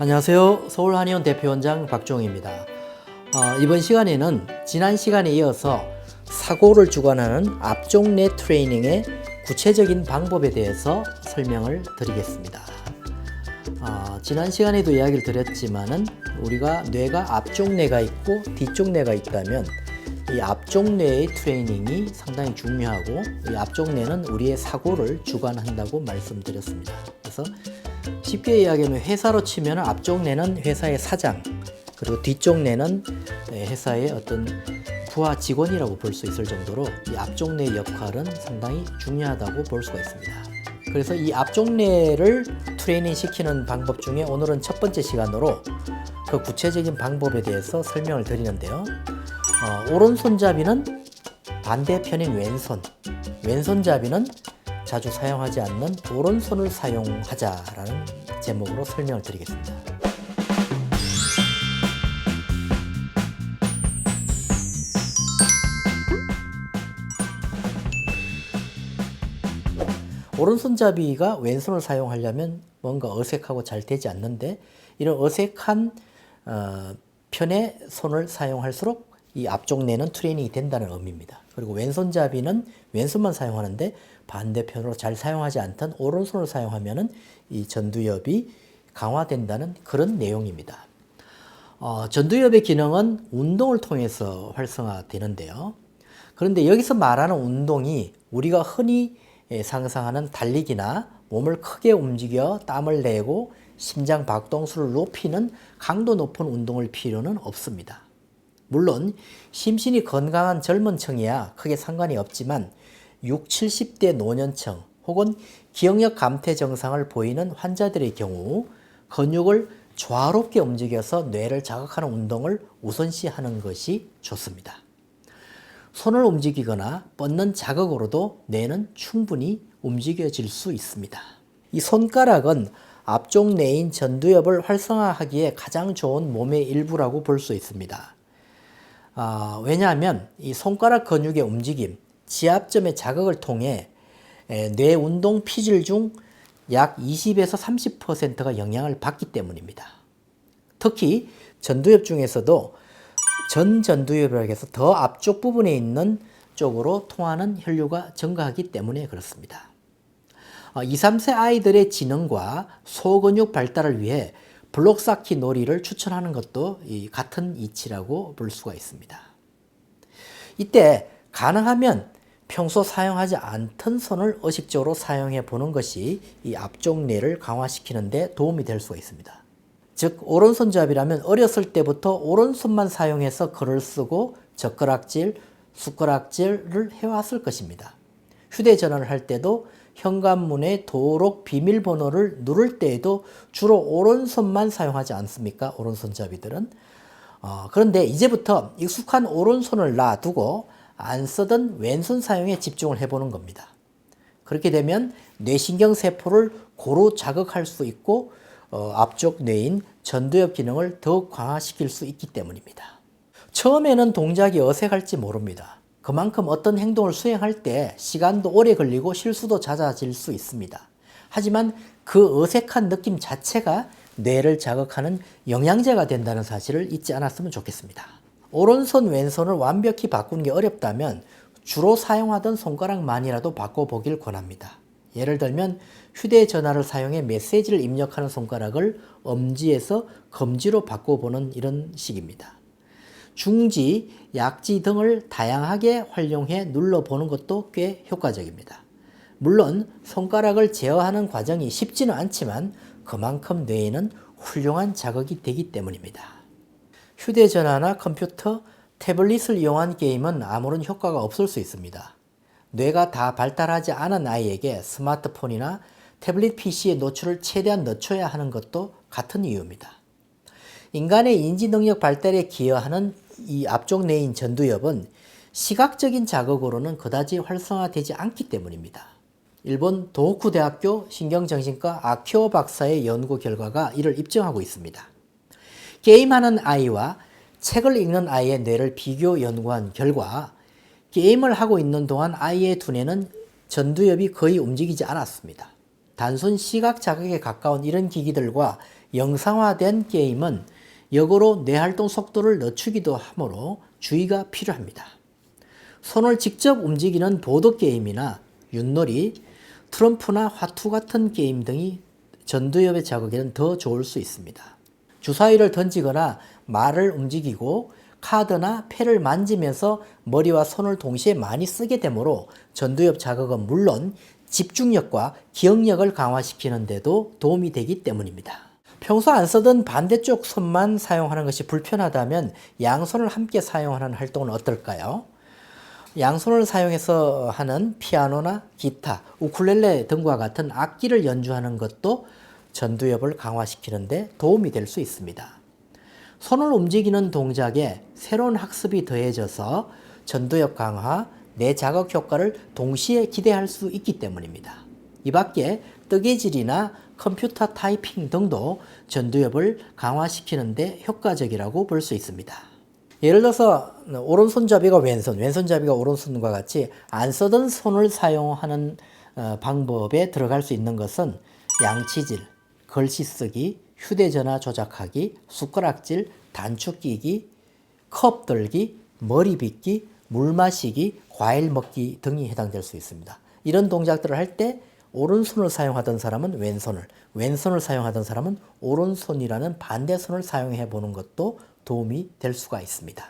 안녕하세요. 서울한의원 대표원장 박종희입니다. 이번 시간에는 지난 시간에 이어서 사고를 주관하는 앞쪽뇌 트레이닝의 구체적인 방법에 대해서 설명을 드리겠습니다. 지난 시간에도 이야기를 드렸지만은 우리가 뇌가 앞쪽뇌가 있고 뒤쪽뇌가 있다면 이 앞쪽뇌의 트레이닝이 상당히 중요하고 이 앞쪽뇌는 우리의 사고를 주관한다고 말씀드렸습니다. 그래서 쉽게 이야기하면 회사로 치면 앞쪽뇌는 회사의 사장, 그리고 뒤쪽뇌는 회사의 어떤 부하 직원이라고 볼 수 있을 정도로 이 앞쪽뇌의 역할은 상당히 중요하다고 볼 수가 있습니다. 그래서 이 앞쪽뇌를 트레이닝 시키는 방법 중에 오늘은 첫 번째 시간으로 그 구체적인 방법에 대해서 설명을 드리는데요. 오른손잡이는 반대편인 왼손잡이는 자주 사용하지 않는 오른손을 사용하자라는 제목으로 설명을 드리겠습니다. 오른손잡이가 왼손을 사용하려면 뭔가 어색하고 잘 되지 않는데 이런 어색한 편의 손을 사용할수록 이 앞쪽 뇌는 트레이닝이 된다는 의미입니다. 그리고 왼손잡이는 왼손만 사용하는데 반대편으로 잘 사용하지 않던 오른손을 사용하면은 이 전두엽이 강화된다는 그런 내용입니다. 전두엽의 기능은 운동을 통해서 활성화되는데요. 그런데 여기서 말하는 운동이 우리가 흔히 상상하는 달리기나 몸을 크게 움직여 땀을 내고 심장 박동수를 높이는 강도 높은 운동을 필요는 없습니다. 물론 심신이 건강한 젊은 층이야 크게 상관이 없지만 60, 70대 노년층 혹은 기억력 감퇴 증상을 보이는 환자들의 경우 근육을 조화롭게 움직여서 뇌를 자극하는 운동을 우선시하는 것이 좋습니다. 손을 움직이거나 뻗는 자극으로도 뇌는 충분히 움직여질 수 있습니다. 이 손가락은 앞쪽 뇌인 전두엽을 활성화하기에 가장 좋은 몸의 일부라고 볼 수 있습니다. 왜냐하면 이 손가락 근육의 움직임, 지압점의 자극을 통해 뇌 운동 피질 중 약 20에서 30%가 영향을 받기 때문입니다. 특히 전두엽 중에서도 전전두엽이라고 해서 더 앞쪽 부분에 있는 쪽으로 통하는 혈류가 증가하기 때문에 그렇습니다. 2, 3세 아이들의 지능과 소근육 발달을 위해 블록 쌓기 놀이를 추천하는 것도 같은 이치라고 볼 수가 있습니다. 이때 가능하면 평소 사용하지 않던 손을 의식적으로 사용해 보는 것이 이 앞쪽 뇌를 강화시키는 데 도움이 될 수가 있습니다. 즉 오른손잡이라면 어렸을 때부터 오른손만 사용해서 글을 쓰고 젓가락질, 숟가락질을 해왔을 것입니다. 휴대전화를 할 때도 현관문의 도록 비밀번호를 누를 때에도 주로 오른손만 사용하지 않습니까? 오른손잡이들은. 그런데 이제부터 익숙한 오른손을 놔두고 안 쓰던 왼손 사용에 집중을 해보는 겁니다. 그렇게 되면 뇌신경세포를 고루 자극할 수 있고 앞쪽 뇌인 전두엽 기능을 더욱 강화시킬 수 있기 때문입니다. 처음에는 동작이 어색할지 모릅니다. 그만큼 어떤 행동을 수행할 때 시간도 오래 걸리고 실수도 잦아질 수 있습니다. 하지만 그 어색한 느낌 자체가 뇌를 자극하는 영양제가 된다는 사실을 잊지 않았으면 좋겠습니다. 오른손, 왼손을 완벽히 바꾸는 게 어렵다면 주로 사용하던 손가락만이라도 바꿔보길 권합니다. 예를 들면 휴대전화를 사용해 메시지를 입력하는 손가락을 엄지에서 검지로 바꿔보는 이런 식입니다. 중지, 약지 등을 다양하게 활용해 눌러보는 것도 꽤 효과적입니다. 물론 손가락을 제어하는 과정이 쉽지는 않지만 그만큼 뇌에는 훌륭한 자극이 되기 때문입니다. 휴대전화나 컴퓨터, 태블릿을 이용한 게임은 아무런 효과가 없을 수 있습니다. 뇌가 다 발달하지 않은 아이에게 스마트폰이나 태블릿 PC의 노출을 최대한 늦춰야 하는 것도 같은 이유입니다. 인간의 인지 능력 발달에 기여하는 이 앞쪽 뇌인 전두엽은 시각적인 자극으로는 그다지 활성화되지 않기 때문입니다. 일본 도호쿠 대학교 신경정신과 아키오 박사의 연구 결과가 이를 입증하고 있습니다. 게임하는 아이와 책을 읽는 아이의 뇌를 비교 연구한 결과 게임을 하고 있는 동안 아이의 두뇌는 전두엽이 거의 움직이지 않았습니다. 단순 시각 자극에 가까운 이런 기기들과 영상화된 게임은 역으로 뇌활동 속도를 늦추기도 하므로 주의가 필요합니다. 손을 직접 움직이는 보드게임이나 윷놀이, 트럼프나 화투 같은 게임 등이 전두엽의 자극에는 더 좋을 수 있습니다. 주사위를 던지거나 말을 움직이고 카드나 패를 만지면서 머리와 손을 동시에 많이 쓰게 되므로 전두엽 자극은 물론 집중력과 기억력을 강화시키는 데도 도움이 되기 때문입니다. 평소 안 쓰던 반대쪽 손만 사용하는 것이 불편하다면 양손을 함께 사용하는 활동은 어떨까요? 양손을 사용해서 하는 피아노나 기타, 우쿨렐레 등과 같은 악기를 연주하는 것도 전두엽을 강화시키는 데 도움이 될 수 있습니다. 손을 움직이는 동작에 새로운 학습이 더해져서 전두엽 강화, 뇌 자극 효과를 동시에 기대할 수 있기 때문입니다. 이 밖에 뜨개질이나 컴퓨터 타이핑 등도 전두엽을 강화시키는 데 효과적이라고 볼 수 있습니다. 예를 들어서 오른손잡이가 왼손잡이가 오른손과 같이 안 쓰던 손을 사용하는 방법에 들어갈 수 있는 것은 양치질, 글씨 쓰기, 휴대전화 조작하기, 숟가락질, 단축 끼기, 컵 들기, 머리 빗기, 물 마시기, 과일 먹기 등이 해당될 수 있습니다. 이런 동작들을 할 때 오른손을 사용하던 사람은 왼손을 사용하던 사람은 오른손이라는 반대손을 사용해 보는 것도 도움이 될 수가 있습니다.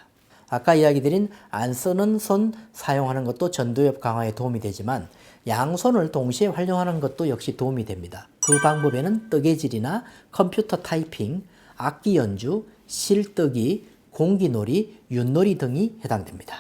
아까 이야기 드린 안 쓰는 손 사용하는 것도 전두엽 강화에 도움이 되지만 양손을 동시에 활용하는 것도 역시 도움이 됩니다. 그 방법에는 뜨개질이나 컴퓨터 타이핑, 악기 연주, 실뜨기, 공기놀이, 윷놀이 등이 해당됩니다.